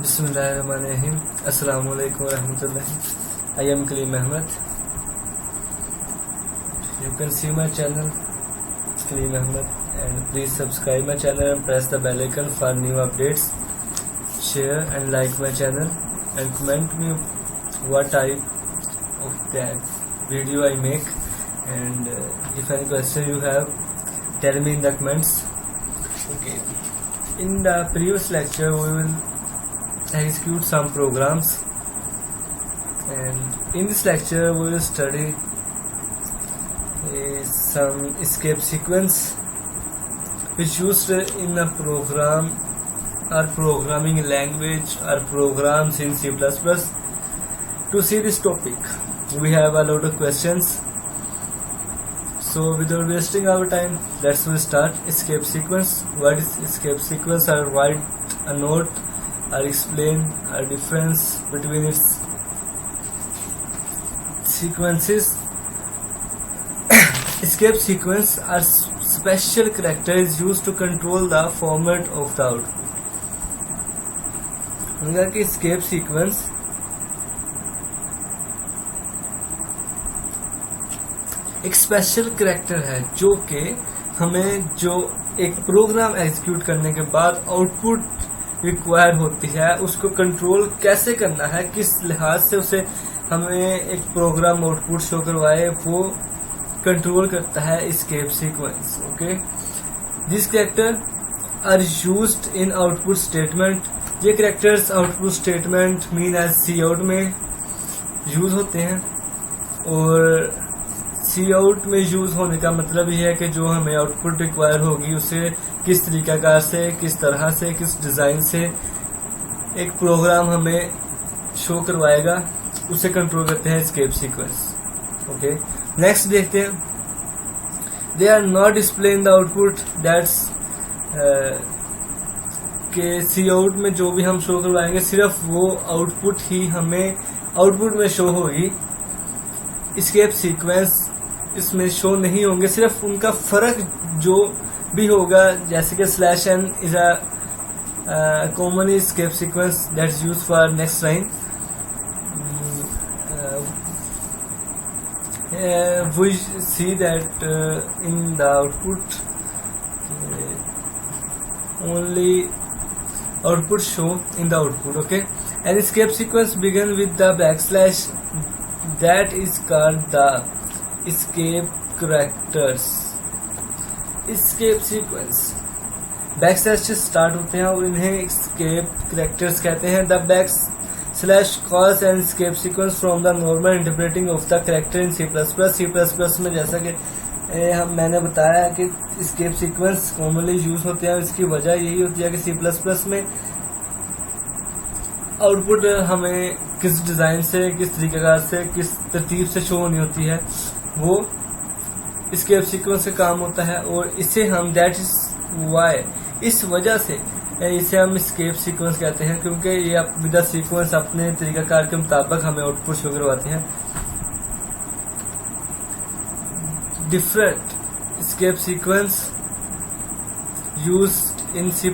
Bismillahirrahmanirrahim. Assalamualaikum warahmatullahi. I am Kaleem Ahmed. You can see my channel Kaleem Ahmed and please subscribe my channel and press the bell icon for new updates. Share and like my channel and comment me what type of that video I make, and if any question you have, tell me in the comments. Okay. In the previous lecture we will execute some programs, and in this lecture we will study some escape sequence which used in a program or programming language or programs in C++. To see this topic we have a lot of questions, so without wasting our time, let's start. Escape sequence. What is escape sequence? Or write a note or explain a difference between its sequences. Escape sequence are special characters used to control the format of the output. उनका कि escape sequence एक special character है जो कि हमें जो एक program execute करने के बाद आउटपुट रिक्वायर होती है उसको कंट्रोल कैसे करना है, किस लिहाज से उसे हमें एक प्रोग्राम आउटपुट शो करवाए, वो कंट्रोल करता है escape sequence. Okay, this character are used in output statement. ये characters output statement mean as C out में यूज होते हैं, और सी आउट में यूज होने का मतलब ये है कि जो हमें आउटपुट रिक्वायर होगी उसे किस तरीकाकार से, किस तरह से, किस डिजाइन से एक प्रोग्राम हमें शो करवाएगा, उसे कंट्रोल करते हैं एस्केप सीक्वेंस. ओके, नेक्स्ट देखते हैं. They are not display in the output. That's के सी आउट में जो भी हम शो करवाएंगे सिर्फ वो आउटपुट ही हमें आउटपुट में शो होगी. एस्केप सीक्वेंस इसमें शो नहीं होंगे, सिर्फ उनका फर्क जो भी होगा, जैसे कि /n is a common escape sequence that's used for next line. We see that in the output only output show in the output. Okay, an escape sequence begin with the backslash, that is called the escape characters. escape sequence backslash से start होते हैं और इन्हें escape characters कहते हैं. The backslash calls an escape sequence from the normal interpreting of the character in C++. C++ में जैसा कि मैंने बताया कि escape sequence कॉमनली यूज होते हैं. इसकी वजह यही होती है कि C++ में आउटपुट हमें किस डिजाइन से, किस तरीकेकार से, किस तरतीब से शो होनी होती है, वो एस्केप सीक्वेंस का काम होता है. और इसे हम दैट इज वाई, इस वजह से इसे हम एस्केप सीक्वेंस कहते हैं, क्योंकि ये विद द सीक्वेंस अपने तरीकाकार के मुताबिक हमें आउटपुट शो करवाते हैं. Different escape sequence used in C++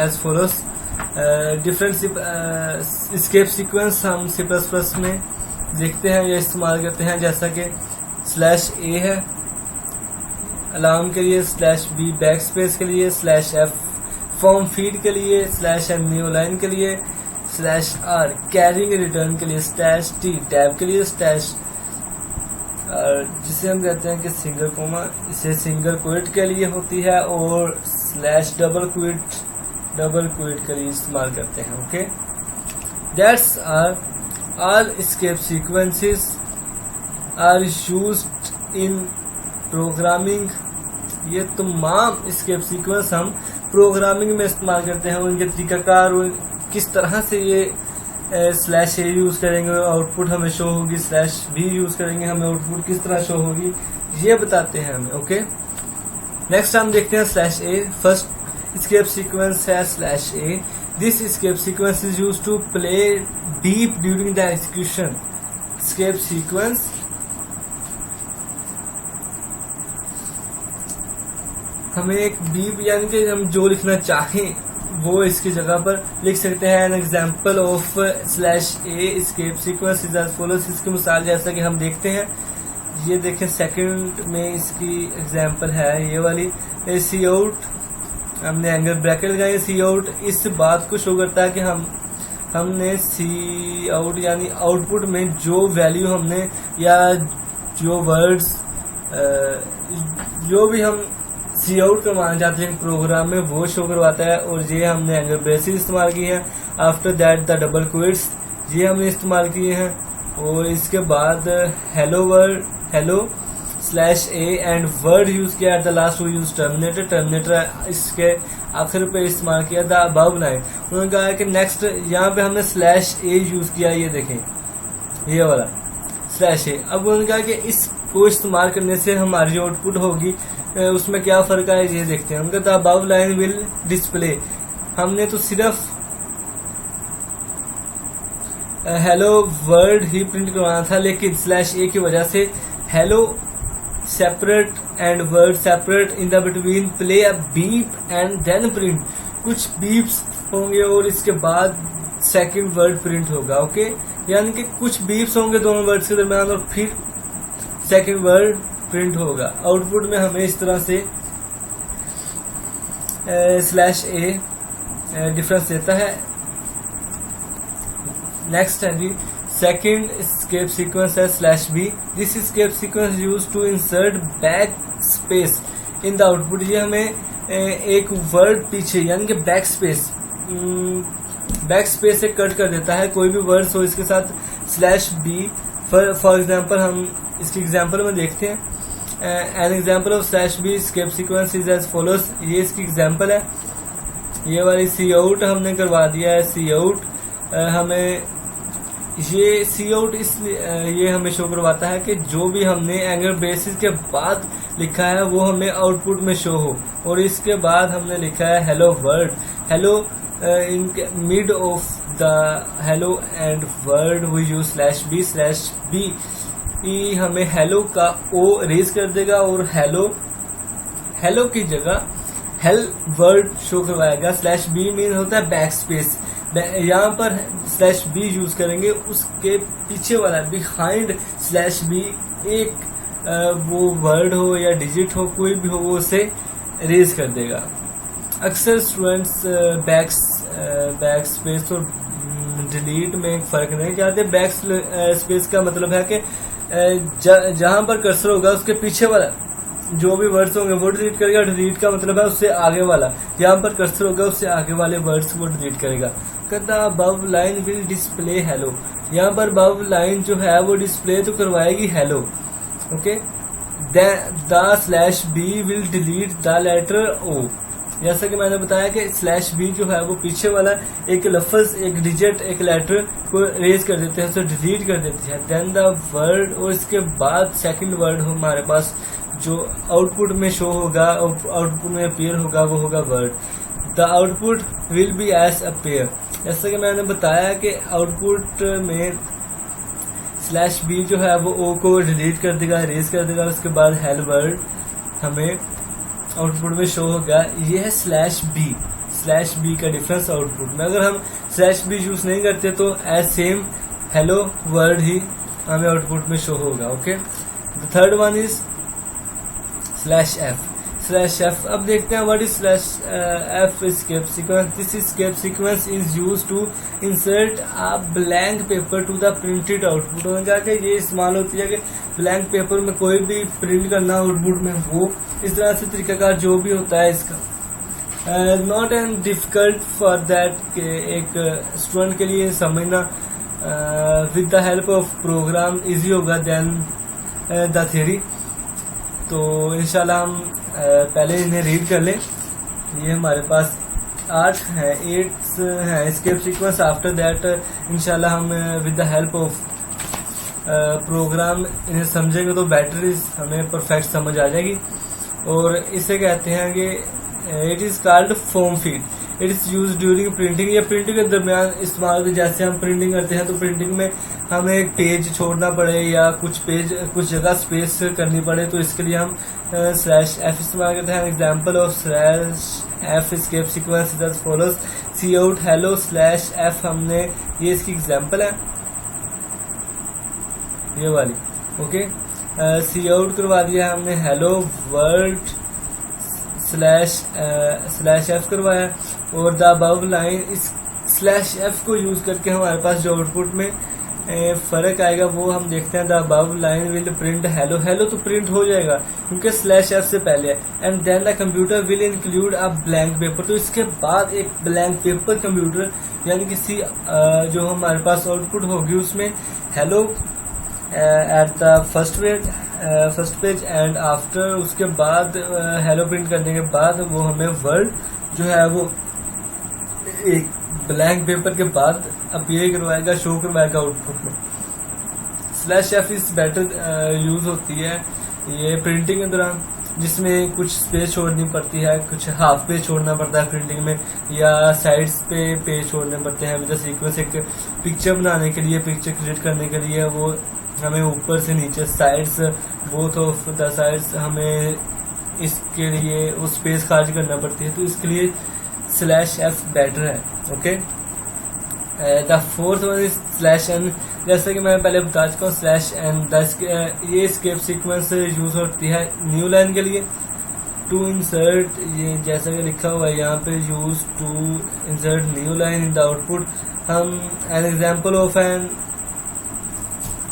as follows. Different escape sequence हम C++ में देखते हैं या इस्तेमाल करते हैं, जैसा कि /a है अलार्म के लिए, /b बैक स्पेस के लिए, /f फॉर्म फीड के लिए, /n न्यू लाइन के लिए, /r कैरिंग रिटर्न के लिए, /t टैब के लिए, जिसे हम कहते हैं कि सिंगल कोमा, इसे सिंगल क्विट के लिए होती है, और डबल क्विट के लिए इस्तेमाल करते हैं. Okay, that's are all escape sequences are used in programming. ये तमाम escape sequence हम प्रोग्रामिंग में इस्तेमाल करते हैं. उनके तरीकाकार, किस तरह से ये /a यूज करेंगे आउटपुट हमें शो होगी, /b यूज करेंगे हमें आउटपुट किस तरह शो होगी, ये बताते हैं हमें. ओके, नेक्स्ट हम देखते हैं /a. फर्स्ट escape sequence है /a. This escape sequence is used to play beep during the execution. Escape sequence हमें एक बीप यानी कि हम जो लिखना चाहें वो इसकी जगह पर लिख सकते हैं। An example of slash a escape sequence is as follows. इसकी मिसाल जैसा कि हम देखते हैं, ये देखें सेकंड में इसकी एग्जाम्पल है ये वाली। सी आउट, हमने एंगल ब्रैकेट लगाए। सी आउट इस बात को शो करता है कि हमने सी आउट यानी आउटपुट में जो वैल्यू हमने या जो वर्ड्स जो भी हम सी आउट करवाना चाहते हैं प्रोग्राम में वो शो करवाता है। और ये हमने एंगल ब्रेसेस इस्तेमाल किए हैं। After that the double quits ये हमने इस्तेमाल किए हैं। और इसके बाद hello word, hello slash A and word use किया एट द लास्ट। वो यूज टर्मिनेटर, टर्मिनेटर इसके आखिर पे इस्तेमाल किया। द अबव लाइन, उन्होंने कहा कि नेक्स्ट यहाँ पे हमने स्लैश ए यूज किया, ये देखें ये वाला स्लैश ए। अब उन्होंने कहा कि इसको इस्तेमाल करने से हमारी जो आउटपुट होगी उसमें क्या फर्क है ये देखते हैं। उनका the above line will display, हमने तो सिर्फ हेलो वर्ड ही प्रिंट करवाना था, लेकिन स्लैश ए की वजह से hello separate and word separate in the between play a beep and then print. कुछ बीप्स होंगे और इसके बाद सेकंड वर्ड प्रिंट होगा। ओके, यानी कि कुछ बीप्स होंगे दोनों वर्ड्स के दरमियान और फिर सेकंड वर्ड प्रिंट होगा। आउटपुट में हमें इस तरह से स्लैश ए डिफरेंस देता है। नेक्स्ट है जी सेकेंड escape सीक्वेंस है slash b. This escape sequence use to insert back space in the output. ये हमें एक वर्ड पीछे यानी कि बैक स्पेस से कट कर देता है। कोई भी वर्ड हो इसके साथ स्लैश बी। फॉर एग्जाम्पल हम इसकी एग्जाम्पल में देखते हैं। An example of slash b escape sequence is as follows. ये इसकी एग्जाम्पल है। ये वाली सी आउट हमने करवा दिया है। सी आउट हमें ये सी आउट इसलिए ये हमें शो करवाता है कि जो भी हमने एंगल ब्रेसेस के बाद लिखा है वो हमें आउटपुट में शो हो। और इसके बाद हमने लिखा है hello word, hello in mid of the hello and word we use slash b. Slash b हमें हेलो का ओ रेज कर देगा और हेलो की जगह हेल वर्ड शो करवाएगा। स्लैश बी मीन होता है बैक स्पेस। यहाँ पर स्लैश बी यूज करेंगे, उसके पीछे वाला बिहाइंड स्लैश बी एक वो वर्ड हो या डिजिट हो कोई भी हो वो उसे रेज कर देगा। अक्सर स्टूडेंट्स बैक स्पेस और डिलीट में एक फर्क नहीं जानते। बैक स्पेस का मतलब है कि जहां पर कर्सर होगा उसके पीछे वाला जो भी वर्ड्स होंगे वो डिलीट करेगा। डिलीट का मतलब है उससे आगे वाला, यहाँ पर कर्सर होगा उससे आगे वाले वर्ड्स को डिलीट करेगा। कहता above line will display hello, यहाँ पर अबव लाइन जो है वो डिस्प्ले तो करवाएगी hello. Okay, the slash b will delete the letter O. जैसा कि मैंने बताया कि स्लैश बी जो है वो पीछे वाला एक लफ्ज, एक डिजिट, एक लेटर को रेज कर देते हैं, तो डिलीट कर देती है। देन द वर्ड, और इसके बाद सेकंड वर्ड हमारे पास जो आउटपुट में शो होगा, आउटपुट में अपीयर होगा, वो होगा word. The output will be as appear. जैसा कि मैंने बताया कि आउटपुट में स्लैश बी जो है वो ओ को डिलीट कर देगा, रेज कर देगा, उसके बाद हेल वर्ड हमें आउटपुट में शो होगा। ये है स्लैश बी का डिफरेंस आउटपुट में। अगर हम स्लैश बी यूज नहीं करते तो एज सेम हेलो वर्ड ही हमें आउटपुट में शो होगा। Okay, the third one is slash f. अब देखते हैं what is slash f escape sequence. This escape sequence is use to insert a blank paper to the printed output. उन्होंने कहा कि ये इस्तेमाल होती है कि ब्लैंक पेपर में कोई भी प्रिंट करना आउटपुट में, वो इस तरह से तरीकाकार जो भी होता है इसका not and difficult for that के एक स्टूडेंट के लिए समझना with the help of program easy होगा देन द थ्योरी। तो इंशाल्लाह हम पहले इन्हें रीड कर लें। ये हमारे पास 8 है escape सीक्वेंस। आफ्टर दैट इंशाल्लाह हम with the help of program इन्हें समझेंगे तो बैटरी हमें परफेक्ट समझ आ जाएगी। और इसे कहते हैं कि it is called form feed. It is use during printing, या प्रिंटिंग के दरमियान इस्तेमाल, जैसे हम प्रिंटिंग करते हैं तो प्रिंटिंग में हमें एक पेज छोड़ना पड़े या कुछ जगह स्पेस करनी पड़े, तो इसके लिए हम /f इस्तेमाल करते हैं। Example of /f escape sequence is as follows, cout hello /f, हमने ये इसकी एग्जाम्पल है ये वाली, ओके। सी आउट करवा दिया हमने, हेलो वर्ल्ड /f करवाया, और द अबव लाइन, इस /f को यूज करके हमारे पास जो आउटपुट में फर्क आएगा वो हम देखते हैं। The above line will print hello, hello तो प्रिंट हो जाएगा क्योंकि /f से पहले है। And then the computer will include a blank paper, तो इसके बाद एक ब्लैंक पेपर कंप्यूटर यानी किसी जो हमारे पास आउटपुट होगी उसमें hello at the first page and after, उसके बाद हेलो प्रिंट करने के बाद वो हमें वर्ड जो है वो एक ब्लैंक पेपर के बाद अपीयर करवाएगा, शो करवाएगा आउटपुट में। /f इस बेटर यूज होती है ये प्रिंटिंग के दौरान, जिसमें कुछ स्पेस छोड़नी पड़ती है, कुछ हाफ पेज छोड़ना पड़ता है प्रिंटिंग में, या साइड्स पे पेज छोड़ने पड़ते हैं। जैसे सीक्वेंस एक पिक्चर बनाने के लिए, पिक्चर क्रिएट करने के लिए वो हमें ऊपर से नीचे sides, both of the sides हमें इसके लिए वो स्पेस खाली करना पड़ती है, तो इसके लिए /f बेटर है, okay. The fourth one is /n, जैसे कि मैं पहले बता चुका हूँ /n, ये एस्केप सीक्वेंस यूज होती है न्यू लाइन के लिए टू इंसर्ट, ये जैसा कि लिखा हुआ है यहाँ पे, use to insert new line in the output. हम an example of an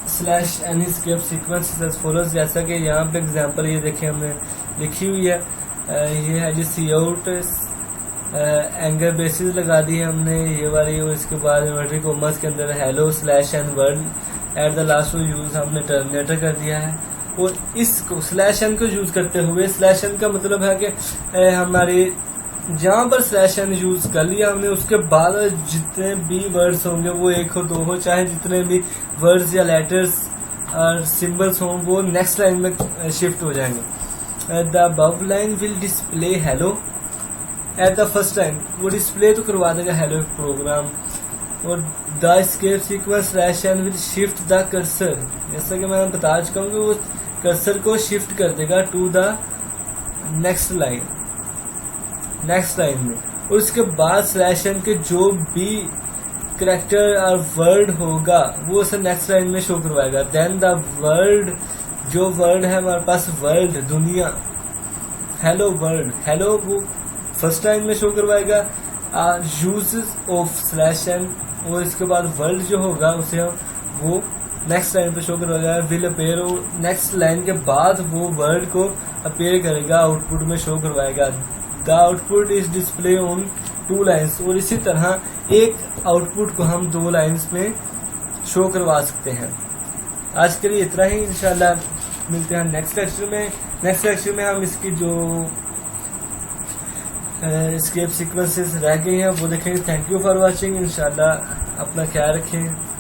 /n escape sequence as follows, जैसा कि यहाँ पे एग्जाम्पल ये देखें हमने लिखी हुई है, ये है जी सी आउट एंगल बेसिस लगा दी है हमने ये वाली, और इसके बाद इन्वर्टेड कॉमर्स के अंदर hello /n word at the last use हमने टर्मिनेटर कर दिया है। और इसको /n को यूज करते हुए, /n का मतलब है कि हमारे जहाँ पर /n यूज कर लिया हमने, उसके बाद जितने भी वर्ड्स होंगे वो 1 हो 2 हो, चाहे जितने भी वर्ड्स या लेटर्स और सिंबल्स हों वो नेक्स्ट लाइन में शिफ्ट हो जाएंगे। The above line will display hello at the first line, वो डिस्प्ले तो करवा देगा हेलो प्रोग्राम। और the escape sequence /n will shift the cursor, जैसा कि मैं बता चुका हूँ कि वो कर्सर को शिफ्ट कर देगा टू द नेक्स्ट लाइन में, और उसके बाद /n के जो भी करेक्टर और वर्ड होगा वो उसे नेक्स्ट लाइन में शो करवाएगा। देन द वर्ड, जो वर्ड है हमारे पास वर्ल्ड दुनिया, हेलो वर्ल्ड, हेलो वो फर्स्ट लाइन में शो करवाएगा यूजेस ऑफ /n, और इसके बाद वर्ल्ड जो होगा उसे हम वो नेक्स्ट लाइन पे शो करवाएगा। विल अपीयर, नेक्स्ट लाइन के बाद वो वर्ड को अपीयर करेगा, आउटपुट में शो करवाएगा। The output is display on 2 lines, और इसी तरह एक आउटपुट को हम 2 लाइन्स में शो करवा सकते हैं। आज के लिए इतना ही, इंशाल्लाह मिलते हैं नेक्स्ट लेक्चर में हम इसकी जो एस्केप सीक्वेंसेस रह गई हैं वो देखेंगे। थैंक यू फॉर वॉचिंग, इंशाल्लाह अपना ख्याल रखें।